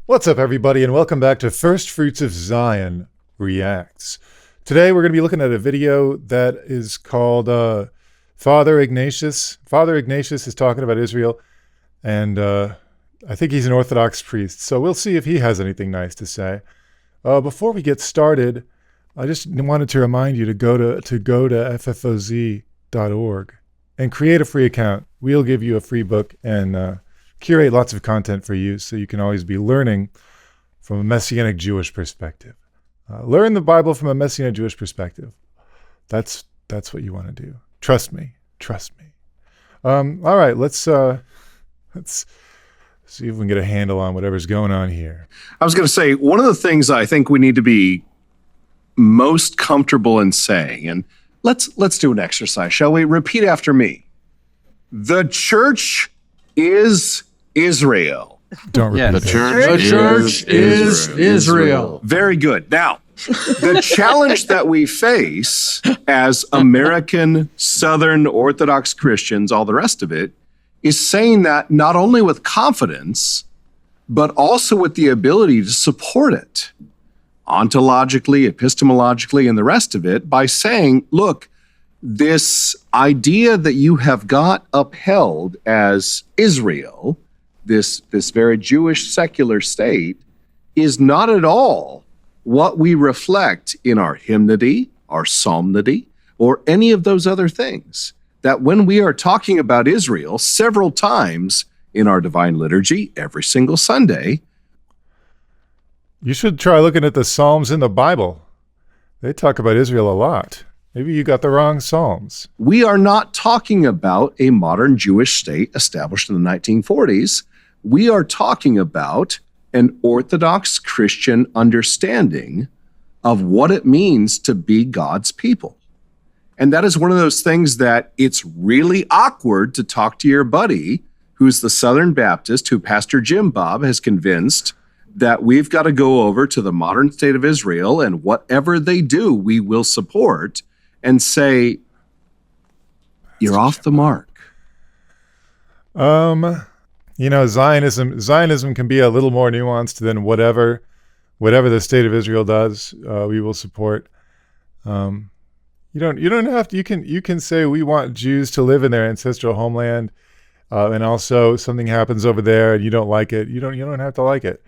What's up, everybody, and welcome back to First Fruits of Zion Reacts. Today, we're going to be looking at a video that is called Father Ignatius. Father Ignatius is talking about Israel, and I think he's an Orthodox priest, so we'll see if he has anything nice to say. Before we get started, I just wanted to remind you to go to FFOZ.org and create a free account. We'll give you a free book and curate lots of content for you so you can always be learning from a Messianic Jewish perspective. Learn the Bible from a Messianic Jewish perspective. That's what you want to do. Trust me. All right, let's see if we can get a handle on whatever's going on here. I was going to say, one of the things I think we need to be most comfortable in saying, and let's do an exercise, shall we? Repeat after me. The church is Israel. Don't repeat The that. church is Israel. Very good. Now, the challenge that we face as American Southern Orthodox Christians, all the rest of it, is saying that not only with confidence, but also with the ability to support it ontologically, epistemologically, and the rest of it by saying, look, this idea that you have got upheld as Israel, this very Jewish secular state, is not at all what we reflect in our hymnody, our psalmody, or any of those other things. That when we are talking about Israel several times in our divine liturgy, every single Sunday, You should try looking at the Psalms in the Bible. They talk about Israel a lot. Maybe you got the wrong Psalms. we are not talking about a modern Jewish state established in the 1940s. We are talking about an Orthodox Christian understanding of what it means to be God's people. And that is one of those things that it's really awkward to talk to your buddy who's the Southern Baptist, who Pastor Jim Bob has convinced that we've got to go over to the modern state of Israel and whatever they do, we will support, and say, you're off the mark. Zionism can be a little more nuanced than whatever the state of Israel does, we will support. You don't have to. You can say we want Jews to live in their ancestral homeland, and also something happens over there and you don't like it. You don't have to like it.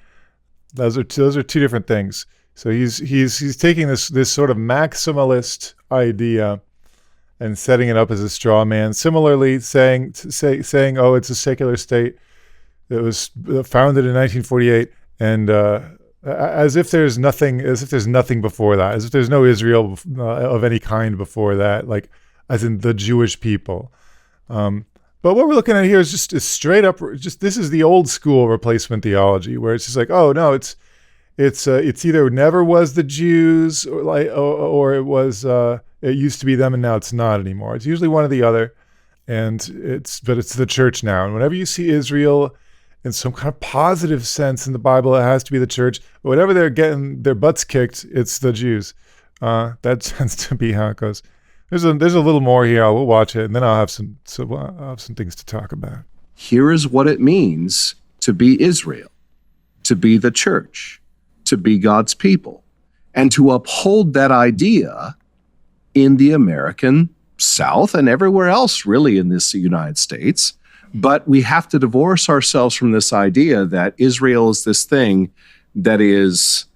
Those are two different things. So he's taking this sort of maximalist idea and setting it up as a straw man. Similarly, saying, oh, it's a secular state that was founded in 1948, and as if there's nothing before that, as if there's no Israel of any kind before that, like as in the Jewish people. But what we're looking at here is straight up. This is the old school replacement theology, where it's just like, oh no, it's either never was the Jews or it was it used to be them and now it's not anymore. It's usually one or the other, but it's the church now. And whenever you see Israel in some kind of positive sense in the Bible, it has to be the church. But whenever they're getting their butts kicked, it's the Jews. That tends to be how it goes. There's a little more here. We'll watch it, and then I'll have some things to talk about. Here is what it means to be Israel, to be the church, to be God's people, and to uphold that idea in the American South and everywhere else really in this United States. But we have to divorce ourselves from this idea that Israel is this thing that is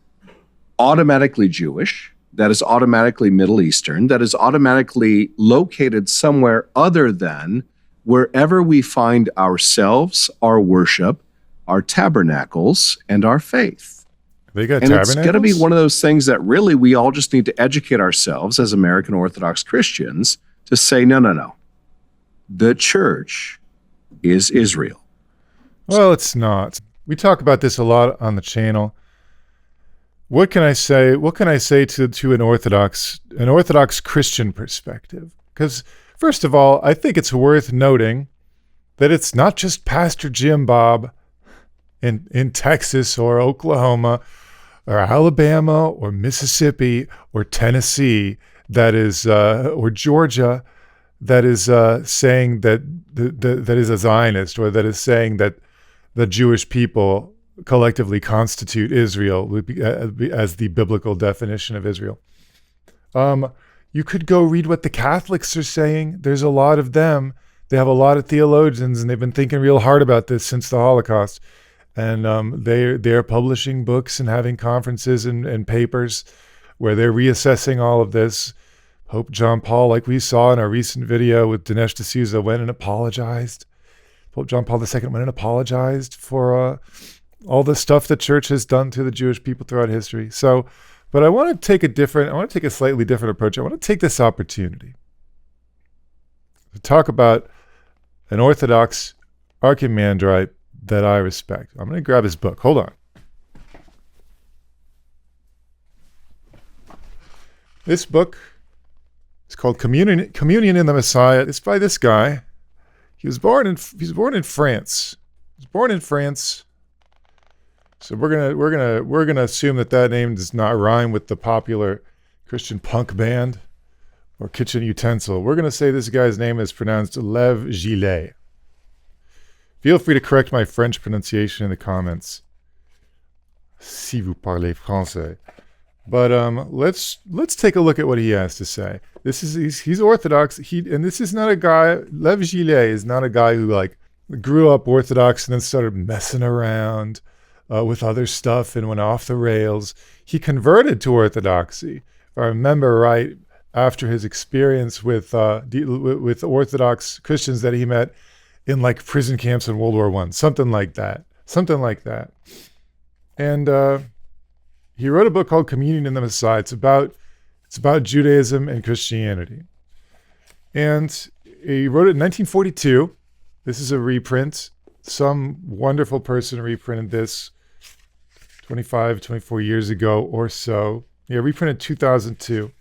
automatically Jewish, that is automatically Middle Eastern, that is automatically located somewhere other than wherever we find ourselves, our worship, our tabernacles, and our faith. They got And tabernacles? it's going to be one of those things that really we all just need to educate ourselves as American Orthodox Christians to say, no. The church is Israel. Well, it's not. We talk about this a lot on the channel. What can I say? What can I say to an Orthodox Christian perspective? Because first of all, I think it's worth noting that it's not just Pastor Jim Bob in Texas or Oklahoma or Alabama or Mississippi or Tennessee that is or Georgia that is saying that is a Zionist, or that is saying that the Jewish people collectively constitute Israel as the biblical definition of Israel. You could go read what the Catholics are saying. There's a lot of them. They have a lot of theologians, and they've been thinking real hard about this since the Holocaust. And they're publishing books and having conferences and papers where they're reassessing all of this. Pope John Paul, like we saw in our recent video with Dinesh D'Souza, went and apologized. Pope John Paul II went and apologized for all the stuff the church has done to the Jewish people throughout history. So, but I want to take a slightly different approach. I want to take this opportunity to talk about an Orthodox Archimandrite that I respect. I'm going to grab his book. Hold on. This book is called Communion in the Messiah. It's by this guy. He was born in France. He was born in France. So we're gonna assume that name does not rhyme with the popular Christian punk band or kitchen utensil. We're gonna say this guy's name is pronounced Lev Gillet. Feel free to correct my French pronunciation in the comments, si vous parlez français. But let's take a look at what he has to say. He's Orthodox. This is not a guy. Lev Gillet is not a guy who like grew up Orthodox and then started messing around with other stuff and went off the rails. He converted to Orthodoxy, if I remember right, after his experience with Orthodox Christians that he met in like prison camps in World War I, something like that. And he wrote a book called Communion in the Messiah. It's about Judaism and Christianity. And he wrote it in 1942. This is a reprint. Some wonderful person reprinted this 24 years ago or so. Yeah, reprinted 2002.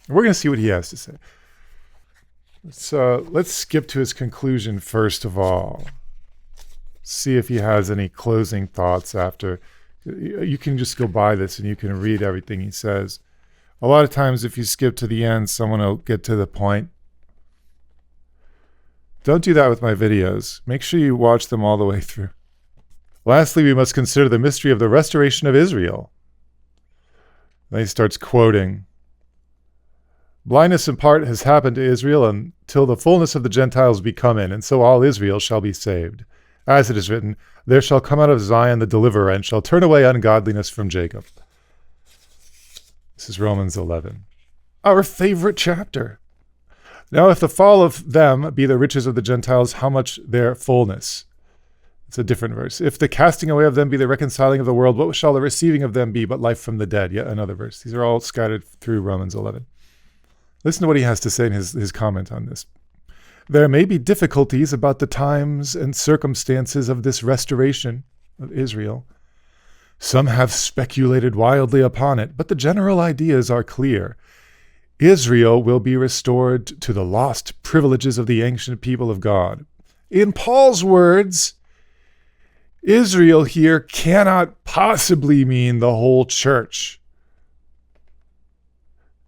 We're going to see what he has to say. Let's skip to his conclusion first of all. See if he has any closing thoughts after. You can just go by this and you can read everything he says. A lot of times if you skip to the end, someone will get to the point. Don't do that with my videos. Make sure you watch them all the way through. Lastly, we must consider the mystery of the restoration of Israel. Then he starts quoting. Blindness in part has happened to Israel until the fullness of the Gentiles be come in, and so all Israel shall be saved. As it is written, there shall come out of Zion the deliverer, and shall turn away ungodliness from Jacob. This is Romans 11. Our favorite chapter. Now if the fall of them be the riches of the Gentiles, how much their fullness? It's a different verse. If the casting away of them be the reconciling of the world, what shall the receiving of them be but life from the dead? Yet another verse. These are all scattered through Romans 11. Listen to what he has to say in his comment on this. There may be difficulties about the times and circumstances of this restoration of Israel. Some have speculated wildly upon it, but the general ideas are clear. Israel will be restored to the lost privileges of the ancient people of God. In Paul's words, Israel here cannot possibly mean the whole church.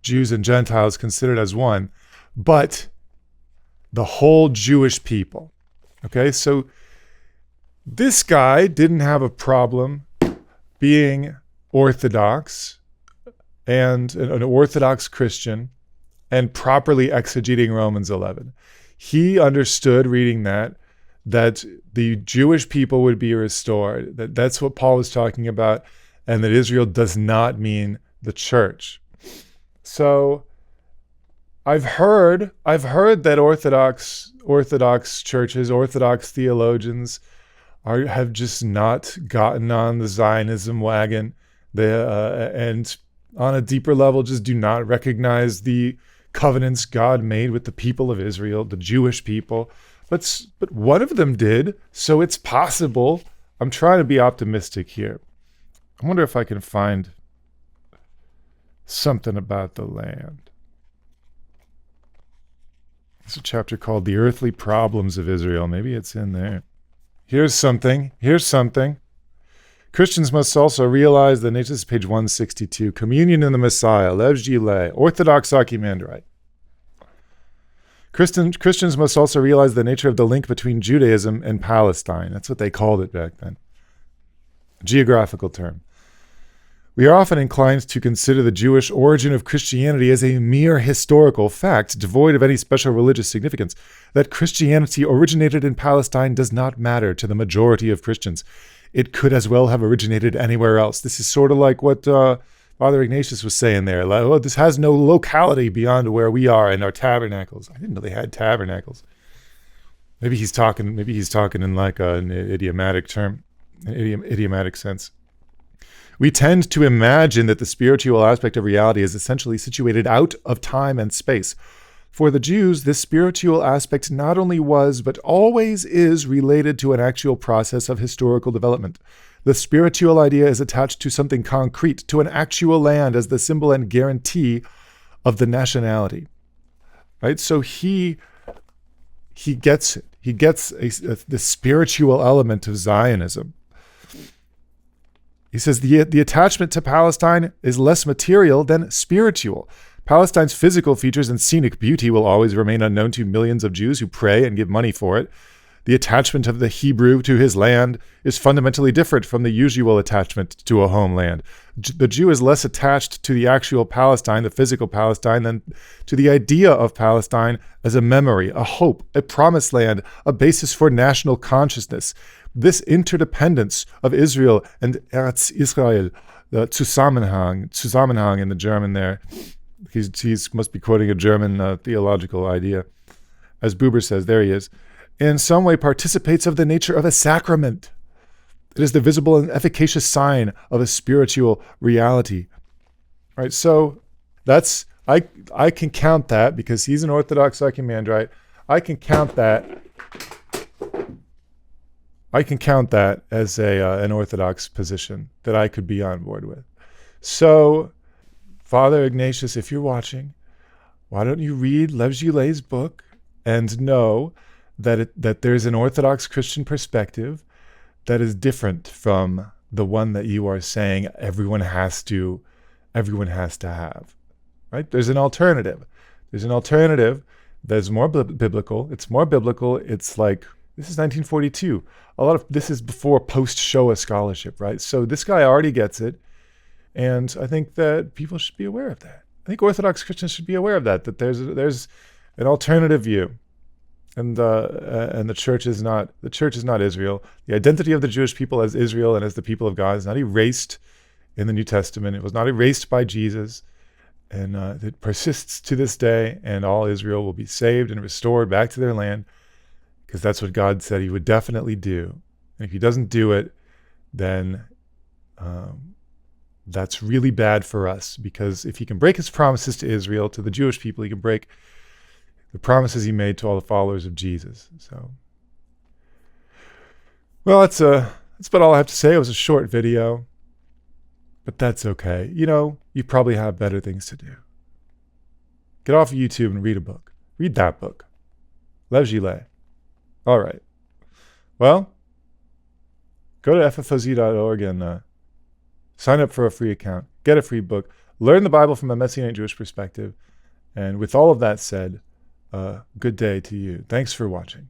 Jews and Gentiles considered as one, but the whole Jewish people. Okay, so this guy didn't have a problem being Orthodox and an Orthodox Christian and properly exegeting Romans 11. He understood reading that the Jewish people would be restored, that's what Paul was talking about, and that Israel does not mean the church. So I've heard that Orthodox churches, Orthodox theologians have just not gotten on the Zionism wagon. And on a deeper level, just do not recognize the covenants God made with the people of Israel, the Jewish people. But one of them did, so it's possible. I'm trying to be optimistic here. I wonder if I can find something about the land. It's a chapter called The Earthly Problems of Israel. Maybe it's in there. Here's something. Christians must also realize that, this is page 162, Communion in the Messiah, Lev Gillet, Orthodox Archimandrite. Christians must also realize the nature of the link between Judaism and Palestine. That's what they called it back then. Geographical term. We are often inclined to consider the Jewish origin of Christianity as a mere historical fact, devoid of any special religious significance. That Christianity originated in Palestine does not matter to the majority of Christians. It could as well have originated anywhere else. This is sort of like what Father Ignatius was saying there. Like, oh, this has no locality beyond where we are in our tabernacles. I didn't know they had tabernacles. Maybe he's talking in like an idiomatic term, an idiomatic sense. We tend to imagine that the spiritual aspect of reality is essentially situated out of time and space. For the Jews, this spiritual aspect not only was, but always is related to an actual process of historical development. The spiritual idea is attached to something concrete, to an actual land as the symbol and guarantee of the nationality. Right? So he gets it. He gets the spiritual element of Zionism. He says the attachment to Palestine is less material than spiritual. Palestine's physical features and scenic beauty will always remain unknown to millions of Jews who pray and give money for it. The attachment of the Hebrew to his land is fundamentally different from the usual attachment to a homeland. The Jew is less attached to the actual Palestine, the physical Palestine, than to the idea of Palestine as a memory, a hope, a promised land, a basis for national consciousness. This interdependence of Israel and Eretz Israel, the Zusammenhang in the German there, he must be quoting a German theological idea. As Buber says, there he is, in some way participates of the nature of a sacrament. It is the visible and efficacious sign of a spiritual reality. Right, so that's, I can count that because he's an Orthodox Archimandrite. I can count that as an Orthodox position that I could be on board with. So, Father Ignatius, if you're watching, why don't you read Lev Gillet's book and know that there's an Orthodox Christian perspective that is different from the one that you are saying everyone has to have. Right? There's an alternative. There's an alternative that's more biblical. It's more biblical. It's like, this is 1942. This is before post-Shoah scholarship, right? So this guy already gets it. And I think that people should be aware of that. I think Orthodox Christians should be aware of that there's an alternative view. And the church is not Israel. The identity of the Jewish people as Israel and as the people of God is not erased in the New Testament. It was not erased by Jesus. And it persists to this day, and all Israel will be saved and restored back to their land, because that's what God said he would definitely do. And if he doesn't do it, then that's really bad for us, because if he can break his promises to Israel, to the Jewish people, he can break the promises he made to all the followers of Jesus. So, well, that's about all I have to say. It was a short video, but that's okay. You probably have better things to do. Get off of YouTube and read a book. Read that book. Lev Gillet. All right. Well, go to FFOZ.org and sign up for a free account. Get a free book. Learn the Bible from a Messianic Jewish perspective. And with all of that said, good day to you. Thanks for watching.